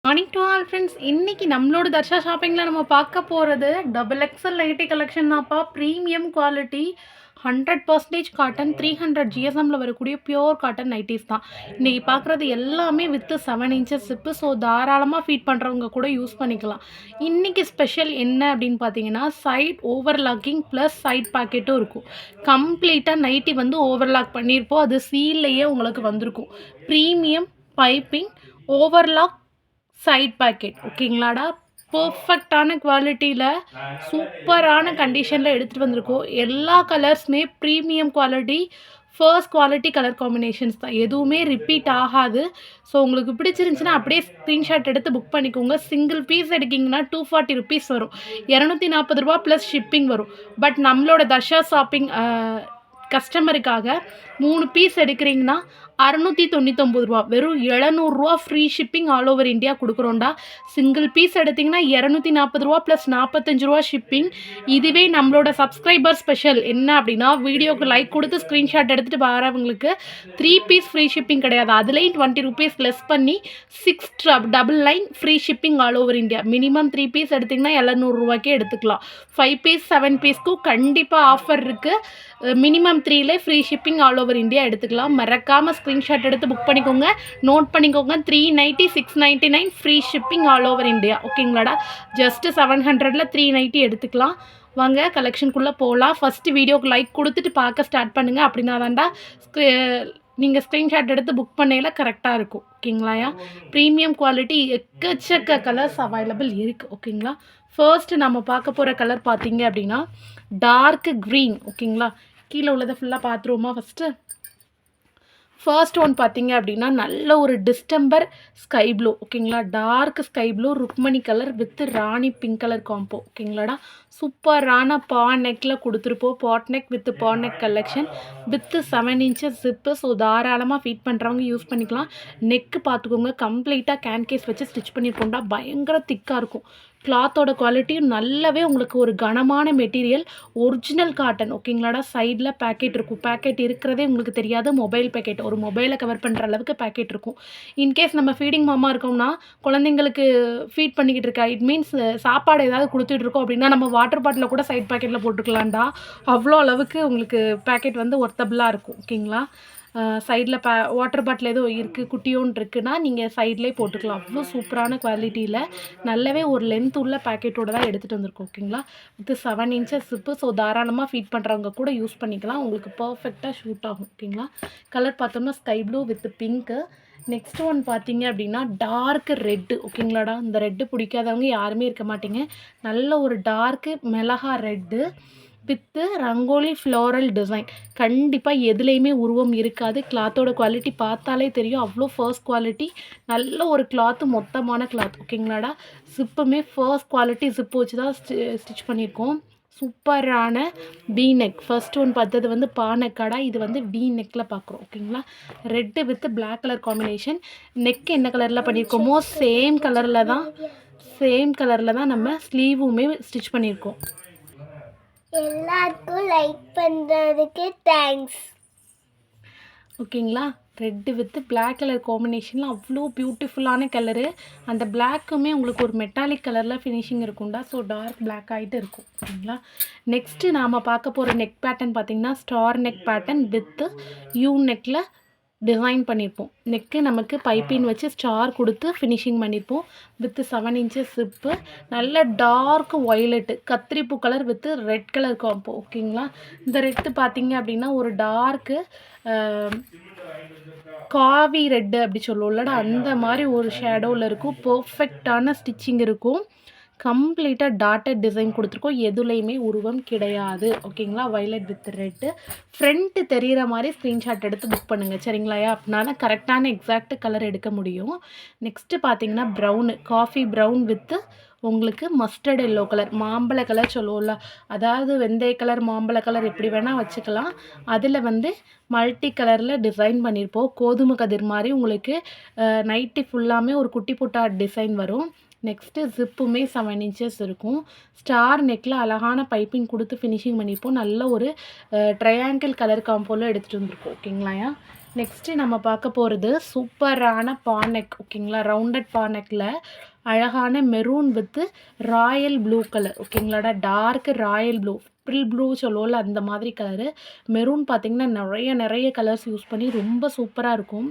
Morning to all friends. இன்றைக்கி நம்மளோட தர்ஷா ஷாப்பிங்கில் நம்ம பார்க்க போகிறது டபுள் எக்ஸல் நைட்டி கலெக்ஷன் தான்ப்பா. ப்ரீமியம் குவாலிட்டி 100% காட்டன் 300 ஜிஎஸ்எம்மில் வரக்கூடிய பியோர் காட்டன் நைட்டிஸ் தான் இன்றைக்கி பார்க்குறது. எல்லாமே வித்து 7 இன்ச்சஸ் சிப்பு. ஸோ தாராளமாக ஃபீட் பண்ணுறவங்க கூட யூஸ் பண்ணிக்கலாம். இன்றைக்கி ஸ்பெஷல் என்ன அப்படின்னு பார்த்தீங்கன்னா, சைட் ஓவர்லாக்கிங் ப்ளஸ் சைட் பாக்கெட்டும் இருக்கும். கம்ப்ளீட்டாக நைட்டி வந்து ஓவர்லாக் பண்ணியிருப்போம். அது சீல்லையே உங்களுக்கு வந்திருக்கும். Premium piping overlock side pocket ஓகேங்களாடா. பர்ஃபெக்டான குவாலிட்டியில் சூப்பரான கண்டிஷனில் எடுத்துகிட்டு வந்திருக்கோம். எல்லா கலர்ஸுமே premium quality, first quality colour combinations தான். எதுவுமே ரிப்பீட் ஆகாது. ஸோ உங்களுக்கு பிடிச்சிருந்துச்சின்னா அப்படியே ஸ்க்ரீன்ஷாட் எடுத்து புக் பண்ணிக்கோங்க. சிங்கிள் பீஸ் எடுக்கிங்கன்னா 240 ருபீஸ் வரும். 240 ரூபா ப்ளஸ் ஷிப்பிங் வரும். பட் நம்மளோட தர்ஷா ஷாப்பிங் கஸ்டமருக்காக 3 பீஸ் எடுக்கிறீங்கன்னா 699 ரூபா, வெறும் 700 ரூபா free shipping all over India கொடுக்குறோண்டா. சிங்கிள் பீஸ் எடுத்திங்கன்னா 240 ரூபா ப்ளஸ் 45 ரூபா ஷிப்பிங். இதுவே நம்மளோட சப்ஸ்கிரைபர் ஸ்பெஷல் என்ன அப்படின்னா, வீடியோக்கு லைக் கொடுத்து ஸ்க்ரீன்ஷாட் எடுத்துகிட்டு வரவங்களுக்கு 3 பீஸ் ஃப்ரீ ஷிப்பிங் கிடையாது. அதுலேயும் 20 ருபீஸ் லெஸ் பண்ணி 6 double line free shipping all over India. Minimum 3 piece எடுத்திங்கன்னா 700 ரூபாய்க்கே எடுத்துக்கலாம். 5 பீஸ் 7 பீஸ்க்கும் கண்டிப்பாக ஆஃபர் இருக்குது. மினிமம் 3லே free shipping all over India எடுத்துக்கலாம். மறக்காமல் ஸ்க்ரீன்ஷாட் எடுத்து புக் பண்ணிக்கோங்க. நோட் பண்ணிக்கோங்க. 390 699 free shipping all over India ஓகேங்களாடா. ஜஸ்ட்டு 700ல் 390 எடுத்துக்கலாம். வாங்க கலெக்ஷனுக்குள்ளே போகலாம். ஃபஸ்ட்டு வீடியோக்கு லைக் கொடுத்துட்டு பார்க்க ஸ்டார்ட் பண்ணுங்கள். அப்படின்னா தான்டா நீங்கள் ஸ்க்ரீன்ஷாட் எடுத்து புக் பண்ணையில் கரெக்டாக இருக்கும் ஓகேங்களாயா. ப்ரீமியம் குவாலிட்டி எக்கச்சக்க கலர்ஸ் அவைலபிள் இருக்குது ஓகேங்களா. ஃபர்ஸ்ட்டு நம்ம பார்க்க போகிற கலர் பார்த்தீங்க அப்படின்னா டார்க் க்ரீன் ஓகேங்களா. கீழே உள்ளதை ஃபுல்லாக பார்த்துருவோமா. ஃபர்ஸ்ட் ஒன் பார்த்தீங்க அப்படின்னா நல்ல ஒரு டிஸ்டம்பர் ஸ்கை ப்ளூ ஓகேங்களா. Dark sky blue Rukmani colour with Rani pink colour combo ஓகேங்களாடா. சூப்பரான பா நெக்கில் கொடுத்துருப்போம். Boat neck with boat neck collection with 7 inches zip. So தாராளமாக ஃபீட் பண்ணுறவங்க யூஸ் பண்ணிக்கலாம். நெக்கு பார்த்துக்கோங்க. கம்ப்ளீட்டாக கேன் கேஸ் வச்சு ஸ்டிச் பண்ணியிருக்கோண்டா. பயங்கர திக்காக இருக்கும். கிளாத்தோட குவாலிட்டியும் நல்லாவே உங்களுக்கு ஒரு கனமான மெட்டீரியல். Original cotton ஓகேங்களாடா. சைடில் பேக்கெட் இருக்கும். பேக்கெட் இருக்கிறதே உங்களுக்கு தெரியாது. மொபைல் பேக்கெட், ஒரு மொபைலை கவர் பண்ணுற அளவுக்கு பேக்கெட் இருக்கும். இன்கேஸ் நம்ம ஃபீடிங் மாமா இருக்கோம்னா, குழந்தைங்களுக்கு ஃபீட் பண்ணிக்கிட்டு இருக்கா, இட் மீன்ஸ் சாப்பாடு ஏதாவது கொடுத்துட்ருக்கோம் அப்படின்னா நம்ம வாட்டர் பாட்டிலில் கூட சைட் பேக்கெட்டில் போட்டுக்கலாம்டா. அவ்வளோ அளவுக்கு உங்களுக்கு பேக்கெட் வந்து ஒர்த்தபிளாக இருக்கும் ஓகேங்களா. சைடில் வாட்டர் பாட்டில் ஏதோ இருக்குது குட்டியோன்னு இருக்குன்னா நீங்கள் சைட்லேயே போட்டுக்கலாம். அவ்வளோ சூப்பரான குவாலிட்டியில் நல்லாவே ஒரு லென்த் உள்ள பேக்கெட்டோடு தான் எடுத்துகிட்டு வந்திருக்கோம் ஓகேங்களா. இது 7 இன்ச்சஸ் சிப்பு. ஸோ தாராளமாக ஃபீட் பண்ணுறவங்க கூட யூஸ் பண்ணிக்கலாம். உங்களுக்கு பர்ஃபெக்டாக ஷூட் ஆகும் ஓகேங்களா. கலர் பார்த்தோம்னா sky blue with pink. Next one பார்த்தீங்க அப்படின்னா டார்க் ரெட்டு ஓகேங்களாடா. இந்த ரெட்டு பிடிக்காதவங்க யாருமே இருக்க மாட்டீங்க. நல்ல ஒரு டார்க்கு மிளகா red with rangoli floral design. கண்டிப்பாக எதுலேயுமே உருவம் இருக்காது. கிளாத்தோட குவாலிட்டி பார்த்தாலே தெரியும். அவ்வளோ ஃபர்ஸ்ட் குவாலிட்டி. நல்ல ஒரு கிளாத்து, மொத்தமான கிளாத் ஓகேங்களாடா. ஜிப்புமே ஃபர்ஸ்ட் குவாலிட்டி ஜிப்பு வச்சு தான் ஸ்டிச் பண்ணியிருக்கோம். சூப்பரான வி நெக். ஃபர்ஸ்ட் ஒன் பார்த்தது வந்து பா நெக்காடா. இது வந்து வி நெக்கில் பார்க்குறோம் ஓகேங்களா. Red with black colour combination. Neck என்ன கலரில் பண்ணியிருக்கோமோ சேம் கலரில் தான் நம்ம ஸ்லீவுமே ஸ்டிச் பண்ணியிருக்கோம். எல்லாருக்கும் லைக் பண்ணுறதுக்கு தேங்க்ஸ் ஓகேங்களா. ரெட்டு வித் பிளாக் கலர் காம்பினேஷனில் அவ்வளோ பியூட்டிஃபுல்லான கலரு. அந்த பிளாக்குமே உங்களுக்கு ஒரு மெட்டாலிக் கலரில் ஃபினிஷிங் இருக்கும்டா. ஸோ டார்க் பிளாக் ஆகிட்டு இருக்கும் ஓகேங்களா. நெக்ஸ்ட்டு நாம் பார்க்க போகிற நெக் பேட்டர்ன் பார்த்திங்கன்னா star neck pattern with U நெக்கில் டிசைன் பண்ணியிருப்போம். நெக்கு நமக்கு பைப்பின் வச்சு ஸ்டார் கொடுத்து ஃபினிஷிங் பண்ணியிருப்போம். With 7 inches zip. நல்ல டார்க் ஒய்லெட்டு கத்திரிப்பூ colour with red colour combo ஓகேங்களா. இந்த ரெட்டு பார்த்தீங்க அப்படின்னா ஒரு டார்க்கு காவி ரெட்டு அப்படி சொல்லுவோம்லடா, அந்த மாதிரி ஒரு ஷேடோவில் இருக்கும். பர்ஃபெக்டான ஸ்டிச்சிங் இருக்கும். கம்ப்ளீட்டாக டாட்டட் டிசைன் கொடுத்துருக்கோம். எதுலேயுமே உருவம் கிடையாது ஓகேங்களா. Violet with red. ஃப்ரண்ட்டு தெரிகிற மாதிரி ஸ்க்ரீன்ஷாட் எடுத்து புக் பண்ணுங்கள் சரிங்களாயா. அப்படின்னா தான் கரெக்டான எக்ஸாக்ட் கலர் எடுக்க முடியும். நெக்ஸ்ட்டு பார்த்தீங்கன்னா ப்ரௌனு, காஃபி ப்ரௌன் வித்து உங்களுக்கு மஸ்டர்ட் எல்லோ கலர், மாம்பழ கலர் சொல்லுவோம்ல, அதாவது வெந்தய கலர் மாம்பழ கலர் எப்படி வேணால் வச்சுக்கலாம். அதில் வந்து மல்டி கலரில் டிசைன் பண்ணியிருப்போம். கோதுமை கதிர் மாதிரி உங்களுக்கு நைட்டி ஃபுல்லாமே ஒரு குட்டி புட்டா டிசைன் வரும். நெக்ஸ்ட்டு ஜிப்புமே 7 இன்ச்சஸ் இருக்கும். ஸ்டார் நெக்கில் அழகான பைப்பிங் கொடுத்து ஃபினிஷிங் பண்ணியிருப்போம். நல்ல ஒரு ட்ரையாங்கிள் கலர் காம்போவில் எடுத்துகிட்டு வந்திருக்கோம் ஓகேங்களாயா. நெக்ஸ்ட்டு நம்ம பார்க்க போகிறது சூப்பரான பானெக் ஓகேங்களா. ரவுண்டட் பானெக்கில் அழகான maroon with royal blue colour ஓகேங்களாடா. டார்க் ராயல் ப்ளூ பிரில் ப்ளூ சொல்லுவோம்ல அந்த மாதிரி கலரு. மெரூன் பார்த்திங்கன்னா நிறைய கலர்ஸ் யூஸ் பண்ணி ரொம்ப சூப்பராக இருக்கும்.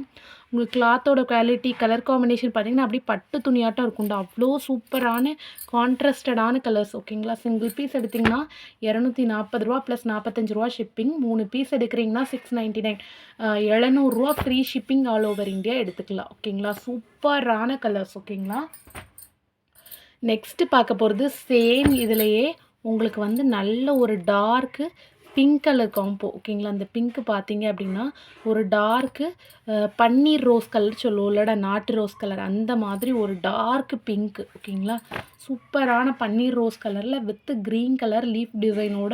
உங்களுக்கு கிளாத்தோட குவாலிட்டி கலர் காம்பினேஷன் பார்த்திங்கன்னா அப்படியே பட்டு துணியாட்டம் இருக்கும்டா. அவ்வளோ சூப்பரான கான்ட்ராஸ்டடான கலர்ஸ் ஓகேங்களா. சிங்கிள் பீஸ் எடுத்திங்கன்னா ரூ. 240 ப்ளஸ் ரூ. 45 ஷிப்பிங். 3 பீஸ் எடுக்கிறீங்கன்னா 699 700 free shipping all over India எடுத்துக்கலாம் ஓகேங்களா. சூப்பரான கலர்ஸ் ஓகேங்களா. நெக்ஸ்ட்டு பார்க்க போகிறது சேம் இதுலேயே உங்களுக்கு வந்து நல்ல ஒரு டார்க்கு பிங்க் கலர் காம்போ ஓகேங்களா. அந்த பிங்க்கு பார்த்தீங்க அப்படின்னா ஒரு டார்க்கு பன்னீர் ரோஸ் கலர் சொல்லுவோம்லடா, நாட்டு ரோஸ் கலர் அந்த மாதிரி ஒரு டார்க் பிங்க்கு ஓகேங்களா. சூப்பரான பன்னீர் ரோஸ் கலரில் வித்து க்ரீன் கலர் லீஃப் டிசைனோட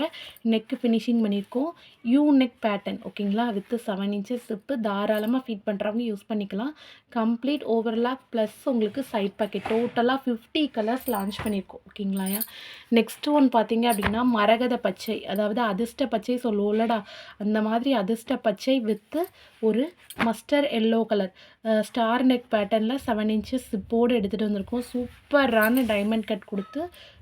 நெக்கு ஃபினிஷிங் பண்ணியிருக்கோம். யூ நெக் பேட்டர்ன் ஓகேங்களா. வித்து 7 இன்ச்சஸ் சிப்பு தாராளமாக ஃபீட் பண்ணுறவங்க யூஸ் பண்ணிக்கலாம். கம்ப்ளீட் ஓவர்லாக் ப்ளஸ் உங்களுக்கு சைட் பாக்கெட் டோட்டலாக 50 கலர்ஸ் லான்ச் பண்ணியிருக்கோம் ஓகேங்களா. நெக்ஸ்ட் ஒன் பார்த்தீங்க அப்படின்னா மரகத பச்சை, அதாவது அதிர்ஷ்ட பச்சை சொல்லுவோம்லடா அந்த மாதிரி அதிர்ஷ்ட பச்சை வித்து ஒரு mustard yellow colour star neck பேட்டர்னில் 7 இன்ச்சஸ் சிப்போடு எடுத்துகிட்டு வந்திருக்கோம். சூப்பரான டைமண்ட் கட் கொடுத்து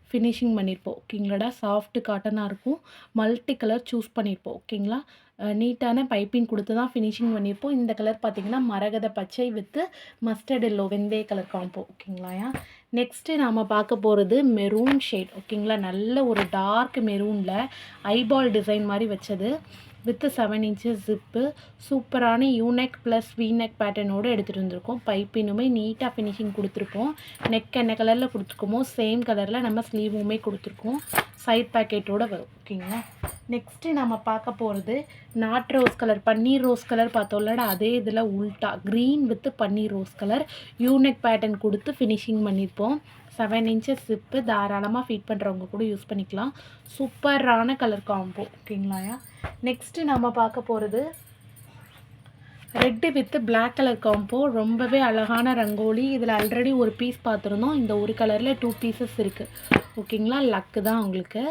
ஃபினிஷிங் பண்ணியிருப்போம் ஓகேங்களாடா. சாஃப்ட் காட்டனாக இருக்கும். மல்டி கலர் சூஸ் பண்ணியிருப்போம் ஓகேங்களா. நீட்டான பைப்பிங் கொடுத்து தான் ஃபினிஷிங் பண்ணியிருப்போம். இந்த கலர் பார்த்திங்கன்னா மரகத பச்சை வித்து மஸ்டர்ட் எல்லோ வெந்தய கலர் காம்போ ஓகேங்களா. நெக்ஸ்ட்டு நாம் பார்க்க போகிறது மெரூன் ஷேட் ஓகேங்களா. நல்ல ஒரு டார்க் மெரூனில் ஐபால் டிசைன் மாதிரி வச்சது வித்து 7 இன்ச்சஸ் ஜிப்பு. சூப்பரான யூனெக் ப்ளஸ் வீநெக் பேட்டர்னோடு எடுத்துகிட்டு வந்திருக்கோம். பைப்பினுமே நீட்டாக ஃபினிஷிங் கொடுத்துருப்போம். நெக் என்ன கலரில் கொடுத்துருக்கோமோ சேம் கலரில் நம்ம ஸ்லீவுமே கொடுத்துருக்கோம். சைட் பேக்கெட்டோடு வரும் ஓகேங்களா. நெக்ஸ்ட்டு நம்ம பார்க்க போகிறது நாட் ரோஸ் கலர் பன்னீர் ரோஸ் கலர் பார்த்தோம்லடா அதே இதில் உல்ட்டா க்ரீன் வித்து பன்னீர் ரோஸ் கலர் யூனெக் பேட்டர்ன் கொடுத்து ஃபினிஷிங் பண்ணியிருப்போம். 7 இன்ச்சஸ் சிப்பு தாராளமாக ஃபீட் பண்ணுறவங்க கூட யூஸ் பண்ணிக்கலாம். சூப்பரான கலர் காம்போ ஓகேங்களா. நெக்ஸ்ட்டு நம்ம பார்க்க போகிறது red with black colour combo. ரொம்பவே அழகான ரங்கோலி. இதில் ஆல்ரெடி ஒரு பீஸ் பார்த்துருந்தோம். இந்த ஒரு கலரில் 2 பீசஸ் இருக்குது ஓகேங்களா. லக்கு தான் உங்களுக்கு.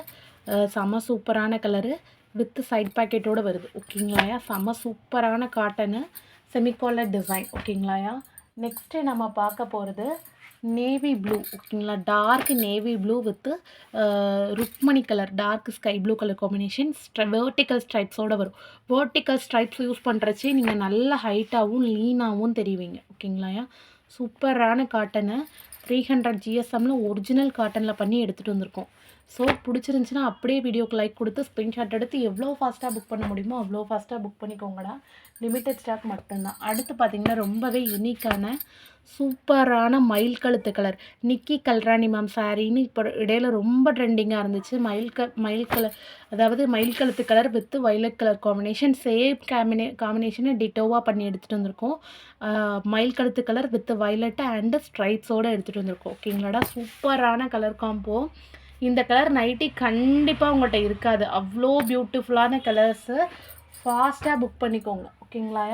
செம சூப்பரான கலரு வித்து சைட் பேக்கெட்டோடு வருது ஓகேங்களாயா. செம சூப்பரான காட்டனு செமிகாலர் டிசைன் ஓகேங்களாயா. நெக்ஸ்ட்டு நம்ம பார்க்க போகிறது நேவி ப்ளூ ஓகேங்களா. Dark navy blue with Rukmani colour dark sky blue colour combination vertical ஸ்ட்ரைப்ஸோடு வரும். வேர்ட்டிக்கல் ஸ்ட்ரைப்ஸ் யூஸ் பண்ணுறச்சு நீங்கள் நல்ல ஹைட்டாகவும் லீனாகவும் தெரிவிங்க ஓகேங்களா. சூப்பரான காட்டனை 300 GSMல ஒரிஜினல் காட்டனில் பண்ணி எடுத்துகிட்டு வந்திருக்கோம். ஸோ பிடிச்சிருந்துச்சின்னா அப்படியே வீடியோக்கு லைக் கொடுத்து ஸ்க்ரீன்ஷாட் எடுத்து எவ்வளோ ஃபாஸ்ட்டாக புக் பண்ண முடியுமோ அவ்வளோ ஃபாஸ்ட்டாக புக் பண்ணிக்கோங்கடா. லிமிட்டட் ஸ்டாக் மட்டும்தான். அடுத்து பார்த்திங்கன்னா ரொம்பவே யூனிக்கான சூப்பரான மயில் கழுத்து கலர் நிக்கி கல்ராணி மேம் சாரின்னு இப்போ இடையில ரொம்ப ட்ரெண்டிங்காக இருந்துச்சு. மயில் கலர் அதாவது மயில் கழுத்து colour with violet colour combination same காம்பினேஷனை டிட்டோவாக பண்ணி எடுத்துகிட்டு வந்திருக்கோம். மயில் கழுத்து கலர் வித்து வைலட்டு அண்டு ஸ்ட்ரைப்ஸோடு எடுத்துகிட்டு வந்திருக்கோம் ஓகேங்களாடா. சூப்பரான கலர் காம்போ. இந்த கலர் நைட்டி கண்டிப்பாக உங்கள்கிட்ட இருக்காது. அவ்வளோ பியூட்டிஃபுல்லான கலர்ஸு. ஃபாஸ்ட்டாக புக் பண்ணிக்கோங்க ஓகேங்களா.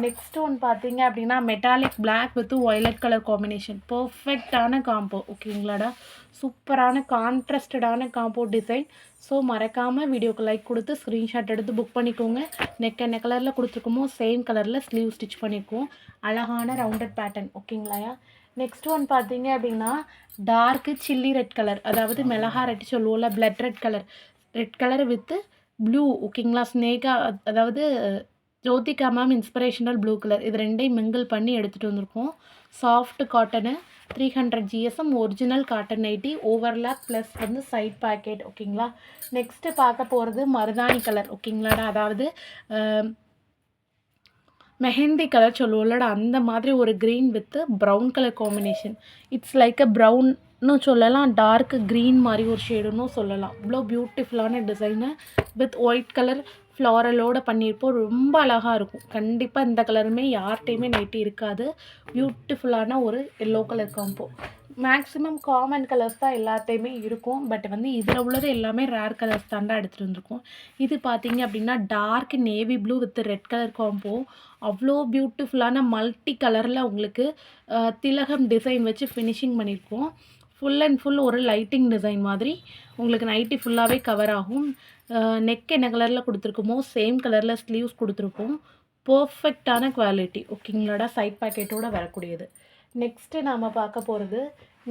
நெக்ஸ்ட் ஒன் பார்த்தீங்க அப்படின்னா metallic black with violet colour combination பர்ஃபெக்டான காம்போ ஓகேங்களாடா. சூப்பரான கான்ட்ராஸ்டடான காம்போ டிசைன். ஸோ மறக்காமல் வீடியோக்கு லைக் கொடுத்து ஸ்க்ரீன்ஷாட் எடுத்து புக் பண்ணிக்கோங்க. நெக் என்ன கலரில் கொடுத்துருக்கோமோ சேம் கலரில் ஸ்லீவ் ஸ்டிச் பண்ணியிருக்கோம். அழகான ரவுண்டட் பேட்டர்ன் ஓகேங்களாயா. நெக்ஸ்ட் ஒன் பார்த்தீங்க அப்படின்னா டார்க்கு சில்லி ரெட் கலர், அதாவது மிளகா ரெட் சொல்லுவோம்ல, blood red colour with blue ஓகேங்களா. ஸ்னேகா அதாவது Jyothika ma'am inspirational blue colour, இது ரெண்டையும் மிங்கிள் பண்ணி எடுத்துகிட்டு வந்திருக்கோம். Soft cotton 300 GSM original cotton nightie overlock plus வந்து சைட் பேக்கெட் ஓகேங்களா. நெக்ஸ்ட்டு பார்க்க போகிறது மருதாணி கலர் ஓகேங்களாடா, அதாவது மெஹந்தி கலர் சொல்லுவோம்லடா அந்த மாதிரி ஒரு green with brown colour combination. It's like a ப்ரௌன்னு சொல்லலாம், டார்க் க்ரீன் மாதிரி ஒரு ஷேடுன்னு சொல்லலாம். இவ்வளோ பியூட்டிஃபுல்லான டிசைனு வித் ஒயிட் கலர் ஃப்ளாரலோடு பண்ணியிருப்போம். ரொம்ப அழகாக இருக்கும். கண்டிப்பாக இந்த கலருமே யார்கிட்டையுமே நைட்டி இருக்காது. பியூட்டிஃபுல்லான ஒரு yellow colour combo. Maximum common colours தான் எல்லாத்தையுமே இருக்கும். பட் வந்து இதில் உள்ளது எல்லாமே ரேர் கலர்ஸ் தாண்டா எடுத்துகிட்டு வந்திருக்கோம். இது பார்த்தீங்க அப்படின்னா dark navy blue with red colour combo. அவ்வளோ பியூட்டிஃபுல்லான மல்டி கலரில் உங்களுக்கு திலகம் டிசைன் வச்சு ஃபினிஷிங் பண்ணியிருக்கோம். ஃபுல் அண்ட் ஃபுல் ஒரு லைட்டிங் டிசைன் மாதிரி உங்களுக்கு நைட்டி ஃபுல்லாகவே கவர் ஆகும். நெக் என்ன கலரில் கொடுத்துருக்கோமோ சேம் கலரில் ஸ்லீவ்ஸ் கொடுத்துருக்கோம். பர்ஃபெக்டான குவாலிட்டி ஓகேங்களாடா. சைட் பாக்கெட்டோட வரக்கூடியது. நெக்ஸ்ட்டு நாம் பார்க்க போகிறது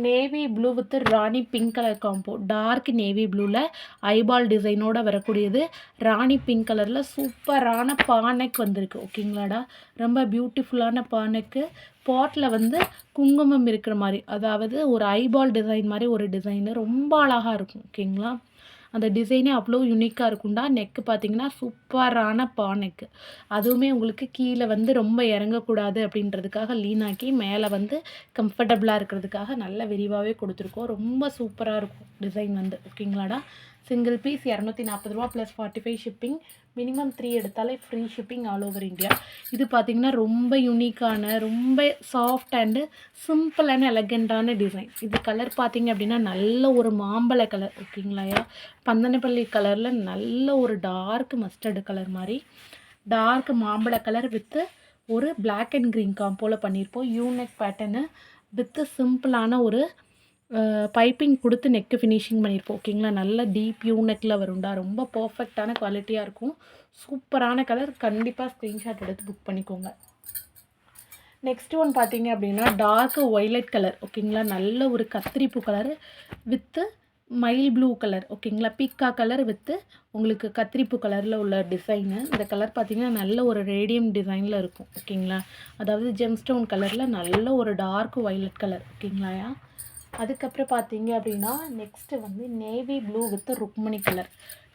navy blue with Rani pink colour combo. Dark navy ப்ளூவில் ஐபால் டிசைனோட வரக்கூடியது. ராணி பிங்க் கலரில் சூப்பரான பானெக் வந்திருக்கு ஓகேங்களாடா. ரொம்ப பியூட்டிஃபுல்லான பானெக்கு. பாட்டில் வந்து குங்குமம் இருக்கிற மாதிரி, அதாவது ஒரு ஐபால் டிசைன் மாதிரி ஒரு டிசைனு ரொம்ப அழகாக இருக்கும் ஓகேங்களா. அந்த டிசைனே அவ்வளோ யூனிக்காக இருக்கும்டா. நெக்கு பார்த்தீங்கன்னா சூப்பரான நெக்கு. அதுவுமே உங்களுக்கு கீழே வந்து ரொம்ப இறங்கக்கூடாது அப்படின்றதுக்காக லீனாக்கி மேலே வந்து கம்ஃபர்டபுளாக இருக்கிறதுக்காக நல்ல விரிவாகவே கொடுத்துருக்கோம். ரொம்ப சூப்பராக இருக்கும் டிசைன் வந்து ஓகேங்களாடா. சிங்கிள் பீஸ் 240 ரூபா ப்ளஸ் 45 ஷிப்பிங். மினிமம் 3 எடுத்தாலே free shipping all over India. இது பார்த்திங்கன்னா ரொம்ப யூனிக்கான, ரொம்ப சாஃப்ட் அண்டு சிம்பிளான எலகெண்ட்டான டிசைன். இது கலர் பார்த்திங்க அப்படின்னா நல்ல ஒரு மாம்பழ கலர் ஓகேங்களாயா. பந்தனப்பள்ளி கலரில் நல்ல ஒரு டார்க் மஸ்டர்டு கலர் மாதிரி டார்க் மாம்பழ கலர் வித்து ஒரு பிளாக் அண்ட் க்ரீன் காம்போவில் பண்ணியிருப்போம். யூனெக் பேட்டர்னு வித்து சிம்பிளான ஒரு பைப்பிங் கொடுத்து நெக்கு ஃபினிஷிங் பண்ணியிருப்போம் ஓகேங்களா. நல்ல டீப் யூனெக்கில் வரும்டா. ரொம்ப பர்ஃபெக்டான குவாலிட்டியாக இருக்கும். சூப்பரான கலர். கண்டிப்பாக ஸ்க்ரீன்ஷாட் எடுத்து புக் பண்ணிக்கோங்க. நெக்ஸ்ட் ஒன் பார்த்தீங்க அப்படின்னா டார்க் ஒய்லட் கலர் ஓகேங்களா. நல்ல ஒரு கத்திரிப்பூ colour with mild blue colour ஓகேங்களா. பீக்கா கலர் வித்து உங்களுக்கு கத்திரிப்பூ கலரில் உள்ள டிசைனு. இந்த கலர் பார்த்திங்கன்னா நல்ல ஒரு ரேடியம் டிசைனில் இருக்கும் ஓகேங்களா. அதாவது ஜெம்ஸ்டோன் கலரில் நல்ல ஒரு டார்க் ஒய்லட் கலர் ஓகேங்களாயா. அதுக்கப்புறம் பார்த்தீங்க அப்படின்னா நெக்ஸ்ட்டு வந்து navy blue with Rukmani colour.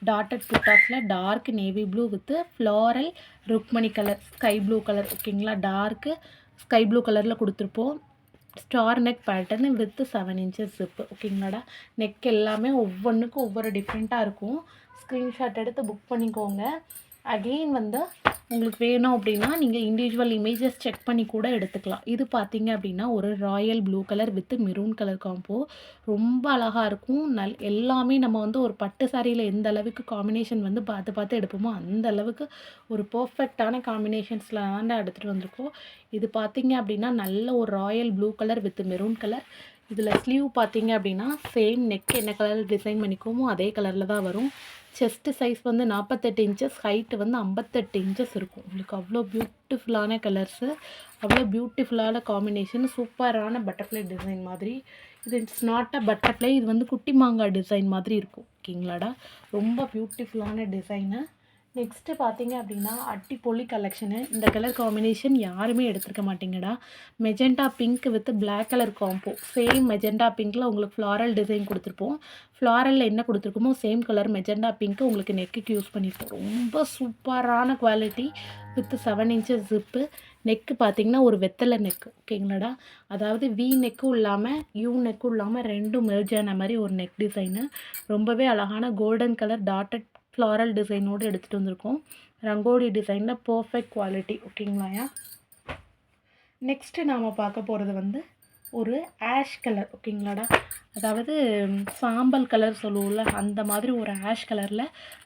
Dotted புட்டாஸில் dark navy blue with floral Rukmani colour sky blue colour ஓகேங்களா. டார்க்கு ஸ்கை ப்ளூ கலரில் கொடுத்துருப்போம். Star neck pattern with 7 inches zip ஓகேங்களாடா. நெக் எல்லாமே ஒவ்வொன்றுக்கும் ஒவ்வொரு டிஃப்ரெண்ட்டாக இருக்கும். ஸ்க்ரீன்ஷாட் எடுத்து புக் பண்ணிக்கோங்க. அகெயின் வந்து உங்களுக்கு வேணும் அப்படின்னா நீங்கள் இண்டிவிஜுவல் இமேஜஸ் செக் பண்ணி கூட எடுத்துக்கலாம். இது பார்த்தீங்க அப்படின்னா ஒரு Royal blue colour with maroon colour combo. ரொம்ப அழகாக இருக்கும். எல்லாமே நம்ம வந்து ஒரு பட்டு சாரியில் எந்த அளவுக்கு காம்பினேஷன் வந்து பார்த்து பார்த்து எடுப்போமோ அந்த அளவுக்கு ஒரு பர்ஃபெக்டான காம்பினேஷன்ஸில் தான் எடுத்துகிட்டு வந்திருக்கோம். இது பார்த்தீங்க அப்படின்னா நல்ல ஒரு Royal blue colour with maroon colour. இதில் ஸ்லீவ் பார்த்தீங்க அப்படின்னா சேம் நெக் என்ன கலர் டிசைன் பண்ணிக்கோமோ அதே கலரில் தான் வரும். செஸ்ட்டு சைஸ் வந்து 48 inches, ஹைட்டு வந்து 58 inches இருக்கும். உங்களுக்கு அவ்வளோ பியூட்டிஃபுல்லான கலர்ஸு, அவ்வளோ பியூட்டிஃபுல்லான காம்பினேஷன், சூப்பரான பட்டர்ஃப்ளை டிசைன் மாதிரி. இது இட்ஸ் நாட் அ பட்டர்ஃப்ளை, இது வந்து குட்டி மாங்காய் டிசைன் மாதிரி இருக்கும் ஓகேங்களாடா. ரொம்ப பியூட்டிஃபுல்லான டிசைனு. நெக்ஸ்ட்டு பார்த்தீங்க அப்படின்னா அட்டிப்பொலி கலெக்ஷனு. இந்த கலர் காம்பினேஷன் யாருமே எடுத்துருக்க மாட்டீங்கடா. Magenta pink with black colour combo. Same magenta பிங்க்கில் உங்களுக்கு ஃப்ளாரல் டிசைன் கொடுத்துருப்போம். ஃப்ளாரலில் என்ன கொடுத்துருக்கோமோ சேம் கலர் மெஜெண்டா பிங்க்கு உங்களுக்கு நெக்குக்கு யூஸ் பண்ணியிருப்போம். ரொம்ப சூப்பரான குவாலிட்டி வித் 7 inches ஜிப்பு. நெக்கு பார்த்தீங்கன்னா ஒரு வெத்தலை நெக்கு ஓகேங்களாடா. அதாவது வி நெக்கும் இல்லாமல் யூ நெக்கும் இல்லாமல் ரெண்டும் மெர்ஜ் ஆன மாதிரி ஒரு நெக் டிசைனு. ரொம்பவே அழகான கோல்டன் கலர் டாட்டட் ஃப்ளாரல் டிசைனோடு எடுத்துகிட்டு வந்திருக்கோம். ரங்கோலி டிசைனில் பர்ஃபெக்ட் குவாலிட்டி ஓகேங்களாயா. நெக்ஸ்ட்டு நாம் பார்க்க போகிறது வந்து ஒரு ஆஷ் கலர் ஓகேங்களாடா. அதாவது சாம்பல் கலர் சொல்லுவோம்ல அந்த மாதிரி ஒரு ஆஷ் கலரில்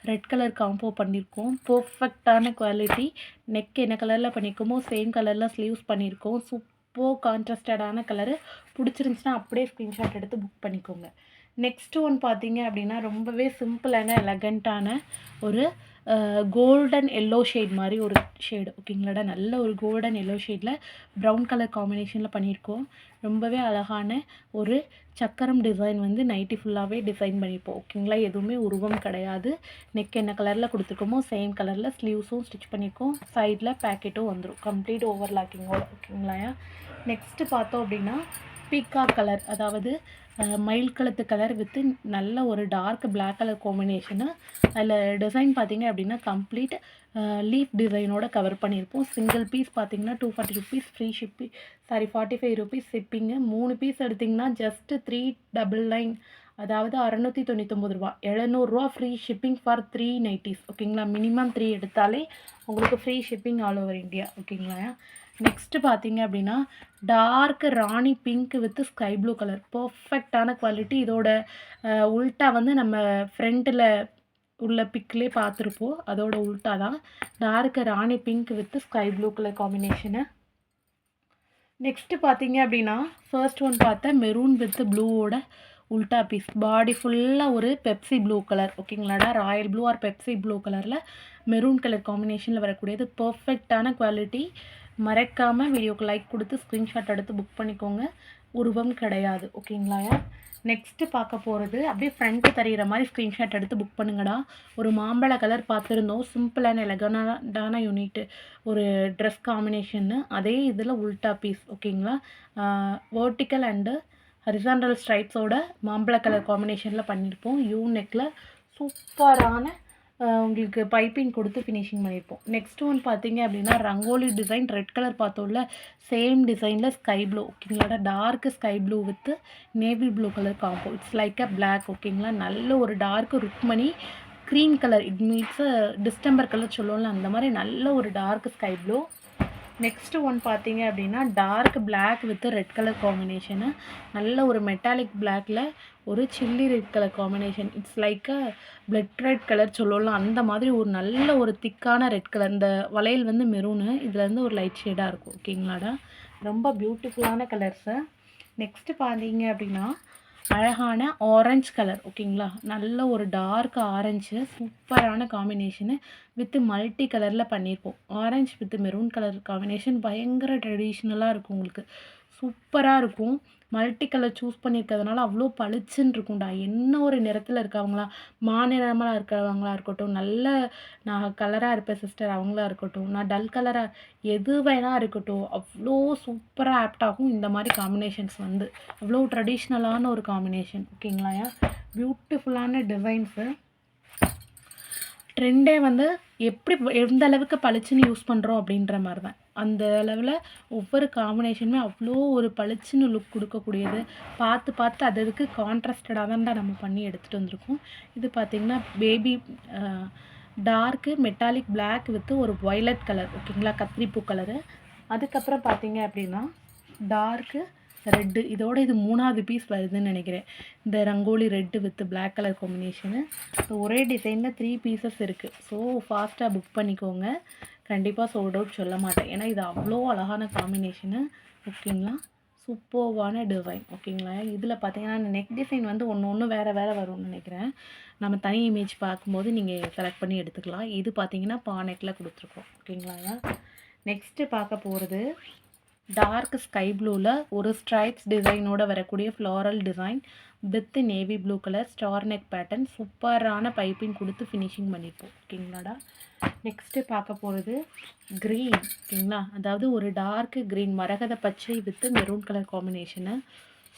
ரெட் கலர் காம்போ பண்ணியிருக்கோம். பர்ஃபெக்டான குவாலிட்டி. நெக் என்ன கலரில் பண்ணியிருக்கோமோ சேம் கலரில் ஸ்லீவ்ஸ் பண்ணியிருக்கோம். சூப்பர் கான்ட்ராஸ்டடான கலரு. பிடிச்சிருந்துச்சின்னா அப்படியே ஸ்க்ரீன்ஷாட் எடுத்து புக் பண்ணிக்கோங்க. நெக்ஸ்ட்டு ஒன் பார்த்தீங்க அப்படின்னா ரொம்பவே சிம்பிளான எலகண்ட்டான ஒரு கோல்டன் எல்லோ ஷேட் மாதிரி ஒரு ஷேடு ஓகேங்களாடா. நல்ல ஒரு கோல்டன் எல்லோ ஷேடில் ப்ரௌன் கலர் காம்பினேஷனில் பண்ணியிருக்கோம். ரொம்பவே அழகான ஒரு சக்கரம் டிசைன் வந்து நைட்டி ஃபுல்லாகவே டிசைன் பண்ணியிருப்போம் ஓகேங்களா. எதுவுமே உருவம் கிடையாது. நெக் என்ன கலரில் கொடுத்துருக்கோமோ சேம் கலரில் ஸ்லீவ்ஸும் ஸ்டிச் பண்ணியிருக்கோம். சைடில் பேக்கெட்டும் வந்துடும் கம்ப்ளீட் ஓவர்லாக்கிங்கோட ஓகேங்களா. நெக்ஸ்ட்டு பார்த்தோம் அப்படின்னா பீகாக் கலர், அதாவது மயில் கழுத்து கலர் வித்து நல்ல ஒரு டார்க் பிளாக் கலர் காம்பினேஷனு. அதில் டிசைன் பார்த்தீங்க அப்படின்னா கம்ப்ளீட் லீஃப் டிசைனோட கவர் பண்ணியிருப்போம். சிங்கிள் பீஸ் பார்த்தீங்கன்னா 240 rupees free shipping 45 rupees shipping. 3 piece எடுத்திங்கன்னா ஜஸ்ட்டு 399, அதாவது 699 ரூபா. 700 ரூபா ஃப்ரீ ஷிப்பிங் ஃபார் 3 nighties ஓகேங்களா. மினிமம் 3 எடுத்தாலே உங்களுக்கு free shipping all over India ஓகேங்களா. நெக்ஸ்ட்டு பார்த்தீங்க அப்படின்னா dark Rani pink with sky blue colour. பர்ஃபெக்டான குவாலிட்டி. இதோட உல்ட்டா வந்து நம்ம ஃப்ரண்ட்டில் உள்ள பிக்லேயே பார்த்துருப்போம். அதோட உல்ட்டா தான் dark Rani pink with sky blue colour combination. Next பார்த்தீங்க அப்படின்னா ஃபர்ஸ்ட் ஒன் பார்த்தா மெரூன் வித் ப்ளூவோட உல்ட்டா பீஸ். பாடி ஃபுல்லாக ஒரு பெப்சி ப்ளூ கலர் ஓகேங்களாடா. Royal blue or Pepsi blue கலரில் மெரூன் கலர் காம்பினேஷனில் வரக்கூடியது பர்ஃபெக்டான குவாலிட்டி. மறக்காமல் வீடியோக்கு லைக் கொடுத்து ஸ்க்ரீன்ஷாட் எடுத்து புக் பண்ணிக்கோங்க. உருவம் கிடையாது. ஓகேங்களாயா? நெக்ஸ்ட்டு பார்க்க போகிறது அப்படியே ஃப்ரண்ட்டு தெரிகிற மாதிரி ஸ்க்ரீன்ஷாட் எடுத்து புக் பண்ணுங்கடா. ஒரு மாம்பழ கலர் பார்த்துருந்தோம். சிம்பிளான எலகனான யூனிட்டு ஒரு ட்ரெஸ் காம்பினேஷன்னு. அதே இதில் உல்டா பீஸ். ஓகேங்களா? வேர்ட்டிக்கல் அண்டு ஹரிசாண்டல் ஸ்ட்ரைப்ஸோட மாம்பழ கலர் காம்பினேஷனில் பண்ணியிருப்போம். யூ நெக்கில் சூப்பரான உங்களுக்கு பைப்பிங் கொடுத்து ஃபினிஷிங் பண்ணியிருப்போம். நெக்ஸ்ட் ஒன் பார்த்தீங்க அப்படின்னா ரங்கோலி டிசைன். ரெட் கலர் பார்த்தோம்ல, சேம் டிசைனில் ஸ்கை ப்ளூ. ஓகேங்களா? Dark sky blue with navy blue colour combo. It's like a black. ஓகேங்களா? நல்ல ஒரு dark Rukmani green colour. It means distemper colour சொல்லுவோம்ல, அந்த மாதிரி நல்ல ஒரு டார்க் ஸ்கை ப்ளூ. நெக்ஸ்ட்டு ஒன் பார்த்தீங்க அப்படின்னா dark black with red colour combination. நல்ல ஒரு மெட்டாலிக் பிளாக்ல ஒரு chilli red colour combination. It's like a blood red colour சொல்லுவோம்ல, அந்த மாதிரி ஒரு நல்ல ஒரு திக்கான ரெட் கலர். இந்த வளையல் வந்து மெரூனு, இதில் வந்து ஒரு லைட் ஷேடாக இருக்கும். ஓகேங்களாடா? ரொம்ப பியூட்டிஃபுல்லான கலர்ஸு. நெக்ஸ்ட்டு பார்த்தீங்க அப்படின்னா அழகான ஆரஞ்சு கலர். ஓகேங்களா? நல்ல ஒரு டார்க் ஆரஞ்சு சூப்பரான காம்பினேஷனு வித் மல்டி கலரில் பண்ணியிருப்போம். Orange with maroon colour combination பயங்கர ட்ரெடிஷ்னலாக இருக்கும். உங்களுக்கு சூப்பராக இருக்கும். மல்டி கலர் சூஸ் பண்ணியிருக்கிறதுனால அவ்வளோ பளிச்சுன்னு இருக்கும்டா. என்ன ஒரு நிறத்தில் இருக்கவங்களா, மாநிறமாக இருக்கிறவங்களா இருக்கட்டும், நல்ல நான் கலராக இருப்பேன் சிஸ்டர் அவங்களா இருக்கட்டும், நான் டல் கலராக எது வேணால் இருக்கட்டும், அவ்வளோ சூப்பராக ஆப்ட் ஆகும் இந்த மாதிரி காம்பினேஷன்ஸ் வந்து. அவ்வளோ ட்ரெடிஷ்னலான ஒரு காம்பினேஷன். ஓகேங்களாயா? பியூட்டிஃபுல்லான டிசைன்ஸு. ட்ரெண்டே வந்து எப்படி எந்த அளவுக்கு பளிச்சுன்னு யூஸ் பண்ணுறோம் அப்படின்ற மாதிரி தான். அந்த அளவில் ஒவ்வொரு காம்பினேஷனுமே அவ்வளோ ஒரு பளிச்சுன்னு லுக் கொடுக்கக்கூடியது. பார்த்து பார்த்து அது அதுக்கு கான்ட்ராஸ்டடாக தான்டா நம்ம பண்ணி எடுத்துகிட்டு வந்திருக்கோம். இது பார்த்திங்கன்னா baby dark metallic black with ஒரு வயலட் கலர். ஓகேங்களா? கத்திரிப்பூ கலரு. அதுக்கப்புறம் பார்த்தீங்க அப்படின்னா டார்க்கு ரெட்டு. இதோட இது 3வது பீஸ் வருதுன்னு நினைக்கிறேன். இந்த rangoli red with black colour combination. So ஒரே டிசைனில் 3 பீசஸ் இருக்குது. ஸோ ஃபாஸ்ட்டாக புக் பண்ணிக்கோங்க. கண்டிப்பாக சோல்ட் அவுட் சொல்ல மாட்டேன், ஏன்னா இது அவ்வளோ அழகான காம்பினேஷனு. ஓகேங்களா? சூப்பர்வான டிசைன். ஓகேங்களா? இதில் பார்த்தீங்கன்னா நெக் டிசைன் வந்து ஒன்று வேறு வரும்னு நினைக்கிறேன். நம்ம தனி இமேஜ் பார்க்கும்போது நீங்கள் செலக்ட் பண்ணி எடுத்துக்கலாம். இது பார்த்தீங்கன்னா பானெக்கில் கொடுத்துருக்கோம். ஓகேங்களா? நெக்ஸ்ட்டு பார்க்க போகிறது டார்க் ஸ்கை ப்ளூவில் ஒரு ஸ்ட்ரைப்ஸ் டிசைனோட வரக்கூடிய floral design with navy blue colour star neck pattern. சூப்பரான பைப்பிங் கொடுத்து ஃபினிஷிங் பண்ணியிருப்போம். ஓகேங்களாடா? நெக்ஸ்ட்டு பார்க்க போகிறது க்ரீன். ஓகேங்களா? அதாவது ஒரு டார்க் க்ரீன் மரகத பச்சை வித் மெரூன் கலர் காம்பினேஷனு.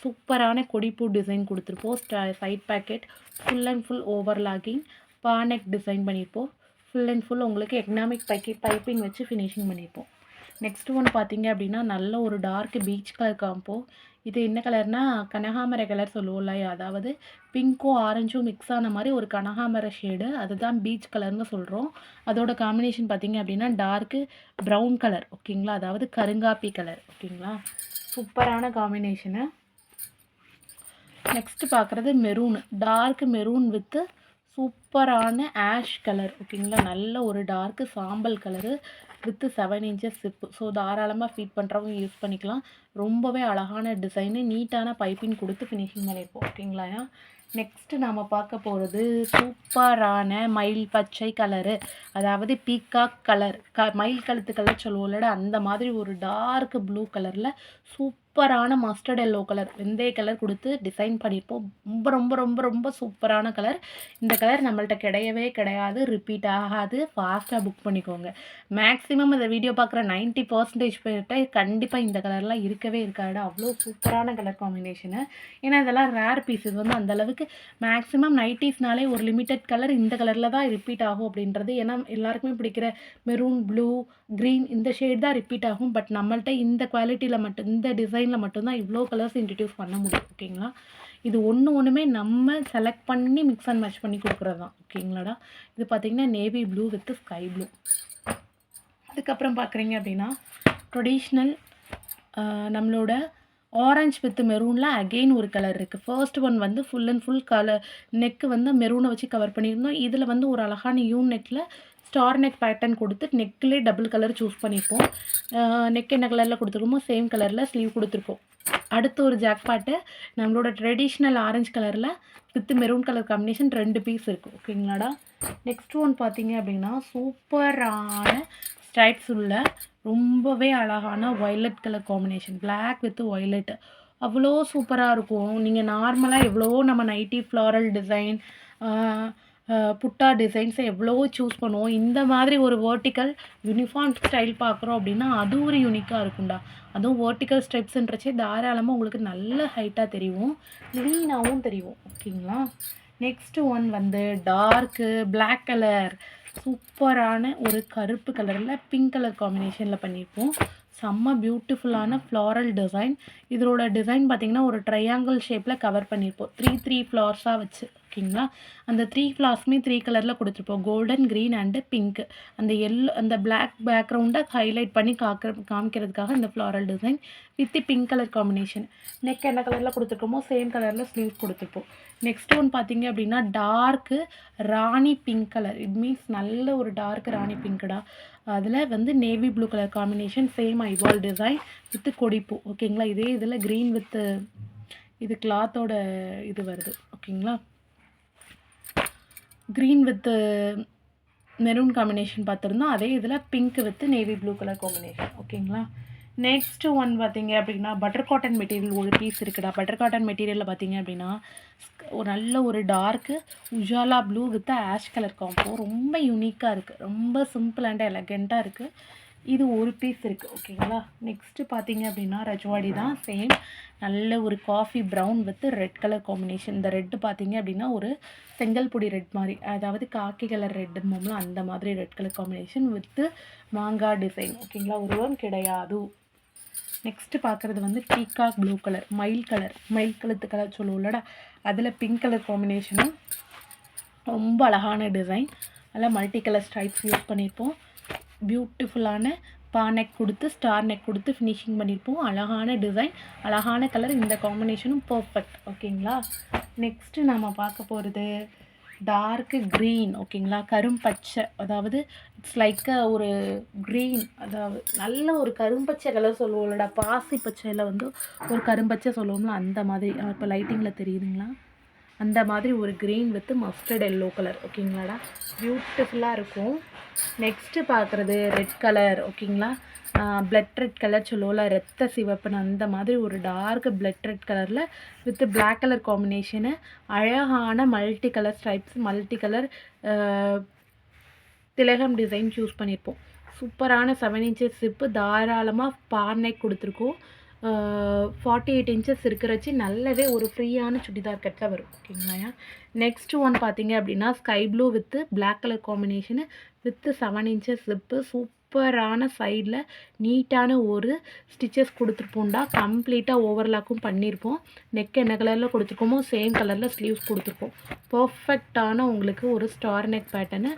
சூப்பரான கொடிப்பூ டிசைன் கொடுத்துருப்போம். Side pocket full and full overlocking boat neck design பண்ணியிருப்போம். ஃபுல் அண்ட் ஃபுல் உங்களுக்கு எக்கனாமிக் பைப்பிங் வச்சு ஃபினிஷிங் பண்ணியிருப்போம். நெக்ஸ்ட் ஒன் பார்த்தீங்க அப்படின்னா நல்ல ஒரு டார்க் பீச் கலர் காம்போ. இது என்ன கலர்னா கனகாமரை கலர் சொல்லுவோம்ல, அதாவது பிங்க்கும் ஆரஞ்சும் மிக்ஸ் ஆன மாதிரி ஒரு கனகாமரை ஷேடு. அதுதான் பீச் கலர்னு சொல்கிறோம். அதோட காம்பினேஷன் பார்த்தீங்க அப்படின்னா டார்க்கு ப்ரௌன் கலர். ஓகேங்களா? அதாவது கருங்காப்பி கலர். ஓகேங்களா? சூப்பரான காம்பினேஷனு. நெக்ஸ்ட்டு பார்க்குறது மெரூன். டார்க் மெரூன் வித்து சூப்பரான ஆஷ் கலர். ஓகேங்களா? நல்ல ஒரு டார்க்கு சாம்பல் colour with 7 inches chip. So தாராளமாக ஃபீட் பண்ணுறவங்க யூஸ் பண்ணிக்கலாம். ரொம்பவே அழகான டிசைனு, நீட்டான பைப்பிங் கொடுத்து ஃபினிஷிங் பண்ணியிருப்போம். ஓகேங்களா? நெக்ஸ்ட்டு நாம் பார்க்க போகிறது சூப்பரான மயில் பச்சை கலரு, அதாவது பீகாக் கலர், மயில் கழுத்து கலர் சொல்லுவோம்லடா, அந்த மாதிரி ஒரு டார்க் ப்ளூ கலரில் சூப்பரான மஸ்டர்ட் எல்லோ கலர், வெந்தய கலர் கொடுத்து டிசைன் பண்ணியிருப்போம். ரொம்ப ரொம்ப ரொம்ப ரொம்ப சூப்பரான கலர். இந்த கலர் நம்மள்ட்ட கிடையவே கிடையாது, ரிப்பீட் ஆகாது. ஃபாஸ்ட்டாக புக் பண்ணிக்கோங்க. மேக்ஸிமம் இந்த வீடியோ பார்க்குற 90% பேர்கிட்ட கண்டிப்பாக இந்த கலர்லாம் இருக்கவே இருக்காது. அவ்வளோ சூப்பரான கலர் காம்பினேஷனு. ஏன்னா இதெல்லாம் ரேர் பீஸ். இது வந்து அந்தளவுக்கு மேக்ஸிமம் நைட்டிஸ்னாலே ஒரு லிமிட்டட் கலர் இந்த கலரில் தான் ரிப்பீட் ஆகும் அப்படின்றது. ஏன்னா எல்லாருக்குமே பிடிக்கிற மெரூன், ப்ளூ, க்ரீன் இந்த ஷேட் தான் ரிப்பீட் ஆகும். பட் நம்மள்ட்ட இந்த குவாலிட்டியில் மட்டும், இந்த டிசைனில் மட்டும்தான் இவ்வளோ கலர்ஸ் இன்ட்ரடியூஸ் பண்ண முடியும். ஓகேங்களா? இது ஒன்றுமே நம்ம செலக்ட் பண்ணி மிக்ஸ் அண்ட் மேட்ச் பண்ணி கொடுக்குறது தான். ஓகேங்களாடா? இது பார்த்திங்கன்னா navy blue with sky blue. அதுக்கப்புறம் பார்க்குறீங்க அப்படின்னா ட்ரெடிஷ்னல் நம்மளோட ஆரஞ்ச் வித் மெரூனில் அகெயின் ஒரு கலர் இருக்குது. ஃபர்ஸ்ட் ஒன் வந்து full and full colour neck வந்து மெரூனை வச்சு கவர் பண்ணியிருந்தோம். இதில் வந்து ஒரு அழகான யூ நெக்கில் ஸ்டார் நெக் பேட்டர்ன் கொடுத்து நெக்லேயே டபுள் கலர் சூஸ் பண்ணியிருப்போம். நெக் என்ன கலரில் கொடுத்துருக்கோமோ சேம் கலரில் ஸ்லீவ் கொடுத்துருக்கோம். அடுத்து ஒரு ஜாக்பாட்டு நம்மளோட ட்ரெடிஷ்னல் ஆரஞ்சு கலரில் with maroon colour combination 2 piece இருக்குது. ஓகேங்களாடா. நெக்ஸ்ட் ஒன் பார்த்தீங்க அப்படின்னா சூப்பரான ஸ்ட்ரைப்ஸ் உள்ள ரொம்பவே அழகான violet colour combination, black with violet. அவ்வளோ சூப்பராக இருக்கும். நீங்கள் நார்மலாக எவ்வளோ நம்ம நைட்டி ஃப்ளாரல் டிசைன், புட்டா டிசைன்ஸை எவ்வளோ சூஸ் பண்ணுவோம். இந்த மாதிரி ஒரு வேர்ட்டிக்கல் யூனிஃபார்ம் ஸ்டைல் பார்க்குறோம் அப்படின்னா அது ஒரு யூனிக்காக இருக்கும்டா. அதுவும் வேர்ட்டிக்கல் ஸ்டெப்ஸுன்றச்சே தாராளமாக உங்களுக்கு நல்ல ஹைட்டாக தெரியும், லீனாகவும் தெரியும். ஓகேங்களா. நெக்ஸ்ட்டு ஒன் வந்து டார்க்கு பிளாக் கலர், சூப்பரான ஒரு கருப்பு கலரில் பிங்க் கலர் காம்பினேஷனில் பண்ணியிருப்போம். செம்ம பியூட்டிஃபுல்லான ஃப்ளாரல் டிசைன். இதோட டிசைன் பார்த்திங்கன்னா ஒரு ட்ரையாங்கிள் ஷேப்பில் கவர் பண்ணியிருப்போம், 3 ஃப்ளார்ஸாக வச்சு. ஓகேங்களா. அந்த 3 ஃப்ளார்ஸுமே 3 கலரில் கொடுத்துருப்போம், கோல்டன், க்ரீன் அண்டு பிங்க். அந்த அந்த பிளாக் பேக்ரவுண்டை ஹைலைட் பண்ணி காமிக்கிறதுக்காக இந்த floral design with pink colour combination. Neck என்ன கலரில் கொடுத்துருக்கோமோ சேம் கலரில் ஸ்லீவ்ஸ் கொடுத்துருப்போம். நெக்ஸ்ட் ஒன் பார்த்தீங்க அப்படின்னா dark Rani pink colour. It means நல்ல ஒரு டார்க் ராணி பிங்க்டா. அதில் வந்து navy blue colour combination, same ஐவால் டிசைன் வித்து கொடிப்பூ. ஓகேங்களா. இதே இதில் க்ரீன் வித்து இது கிளாத்தோட இது வருது. ஓகேங்களா. க்ரீன் வித்து மெரூன் காம்பினேஷன் பார்த்துருந்தோம், அதே இதில் pink with navy blue colour combination. ஓகேங்களா. நெக்ஸ்ட்டு ஒன் பார்த்தீங்க அப்படின்னா பட்டர் காட்டன் மெட்டீரியல் ஒரு பீஸ் இருக்குடா. பட்டர் காட்டன் மெட்டீரியலில் பார்த்தீங்க அப்படின்னா ஒரு நல்ல ஒரு dark Ujala blue with ash colour combo, ரொம்ப யூனிக்காக இருக்குது, ரொம்ப சிம்பிள் அண்ட் எலகெண்ட்டாக இருக்குது. இது ஒரு பீஸ் இருக்குது. ஓகேங்களா. நெக்ஸ்ட்டு பார்த்தீங்க அப்படின்னா ரஜ்வாடி தான், சேம் நல்ல ஒரு coffee brown with red colour combination. இந்த ரெட்டு பார்த்தீங்க அப்படின்னா ஒரு செங்கல் பொடி ரெட் மாதிரி, அதாவது காக்கி கலர் ரெட்டுமோம்ல அந்த மாதிரி ரெட் கலர் காம்பினேஷன் வித்து மாங்காய் டிசைன். ஓகேங்களா. உருவம் கிடையாது. நெக்ஸ்ட்டு பார்க்குறது வந்து பீகாக் ப்ளூ கலர், மயில் கழுத்து கலர் சொல்லுவோம்லடா, அதில் பிங்க் கலர் காம்பினேஷனும் ரொம்ப அழகான டிசைன். அதில் மல்டி கலர் ஸ்ட்ரைப்ஸ் யூஸ் பண்ணியிருப்போம். பியூட்டிஃபுல்லான நெக் கொடுத்து ஸ்டார் நெக் கொடுத்து ஃபினிஷிங் பண்ணியிருப்போம். அழகான டிசைன், அழகான கலர், இந்த காம்பினேஷனும் பர்ஃபெக்ட். ஓகேங்களா. நெக்ஸ்ட்டு நம்ம பார்க்க போகிறது டார்க்கு க்ரீன். ஓகேங்களா. கரும்பச்சை, அதாவது இட்ஸ் லைக் ஒரு க்ரீன், அதாவது நல்ல ஒரு கரும்பச்சை கலர் சொல்லுவோம்லடா, பாசி பச்சையில் வந்து ஒரு கரும்பச்சை சொல்லுவோம்ல அந்த மாதிரி. இப்போ லைட்டிங்கில் தெரியுதுங்களா, அந்த மாதிரி ஒரு green with mustard yellow colour. ஓகேங்களாடா. பியூட்டிஃபுல்லாக இருக்கும். நெக்ஸ்ட்டு பார்க்குறது ரெட் கலர். ஓகேங்களா. பிளட் ரெட் கலர் சொல்லுவோம்ல, ரத்த சிவப்புன்னு அந்த மாதிரி ஒரு டார்க் பிளட் ரெட் கலரில் வித் பிளாக் கலர் காம்பினேஷனு, அழகான multi colour stripes, multi colour திலகம் டிசைன் சூஸ் பண்ணியிருப்போம். சூப்பரான 7 இன்ச்சஸ் சிப்பு, தாராளமாக பார் கொடுத்துருக்கோம். 48 இன்ச்சஸ் இருக்கிறச்சு நல்லாவே ஒரு ஃப்ரீயான சுடிதார் கட்டில் வரும். ஓகேங்களா. நெக்ஸ்ட் ஒன் பார்த்தீங்க அப்படின்னா sky blue with black colour combination with 7 inches zip, சூப்பரான சைடில் நீட்டான ஒரு ஸ்டிச்சஸ் கொடுத்துருப்போம்டா. கம்ப்ளீட்டாக ஓவர்லாக்கும் பண்ணியிருப்போம். நெக் என்ன கலரில் கொடுத்துருக்கோமோ சேம் கலரில் ஸ்லீவ்ஸ் கொடுத்துருப்போம். பர்ஃபெக்டான உங்களுக்கு ஒரு star neck pattern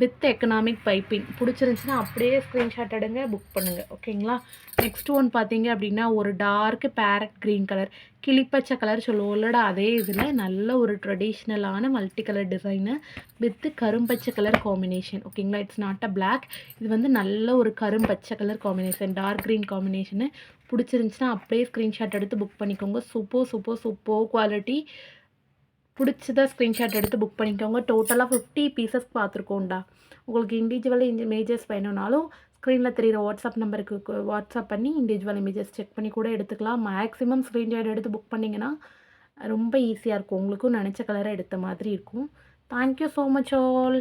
with economic piping. பிடிச்சிருந்துச்சின்னா அப்படியே ஸ்க்ரீன்ஷாட் எடுங்க, புக் பண்ணுங்கள். ஓகேங்களா. நெக்ஸ்ட் ஒன் பார்த்தீங்க அப்படின்னா ஒரு டார்க் பேரட் க்ரீன் கலர், கிளிப்பச்சை கலர் சொல்லுவோம்லடா, அதே இதில் நல்ல ஒரு ட்ரெடிஷ்னலான மல்டி கலர் டிசைனு வித்து கரும்பச்சை கலர் காம்பினேஷன். ஓகேங்களா. இட்ஸ் நாட் அ பிளாக், இது வந்து நல்ல ஒரு கரும்பச்சை colour combination, dark green combination. பிடிச்சிருந்துச்சின்னா அப்படியே ஸ்க்ரீன்ஷாட் எடுத்து புக் பண்ணிக்கோங்க. Super quality. பிடிச்சதா ஸ்க்ரீன்ஷாட் எடுத்து புக் பண்ணிக்கோங்க. டோட்டலாக 50 பீசஸ் பார்த்துருக்கோம்டா. உங்களுக்கு இண்டிவிஜுவல் இமேஜஸ் வேணும்னாலும் ஸ்க்ரீனில் தெரிகிற வாட்ஸ்அப் நம்பருக்கு வாட்ஸ்அப் பண்ணி இண்டிவிஜுவல் இமேஜஸ் செக் பண்ணி கூட எடுத்துக்கலாம். மேக்ஸிமம் ஸ்க்ரீன்ஷாட் எடுத்து புக் பண்ணிங்கன்னா ரொம்ப ஈஸியாக இருக்கும், உங்களுக்கும் நினச்ச கலரை எடுத்த மாதிரி இருக்கும். Thank you so much all.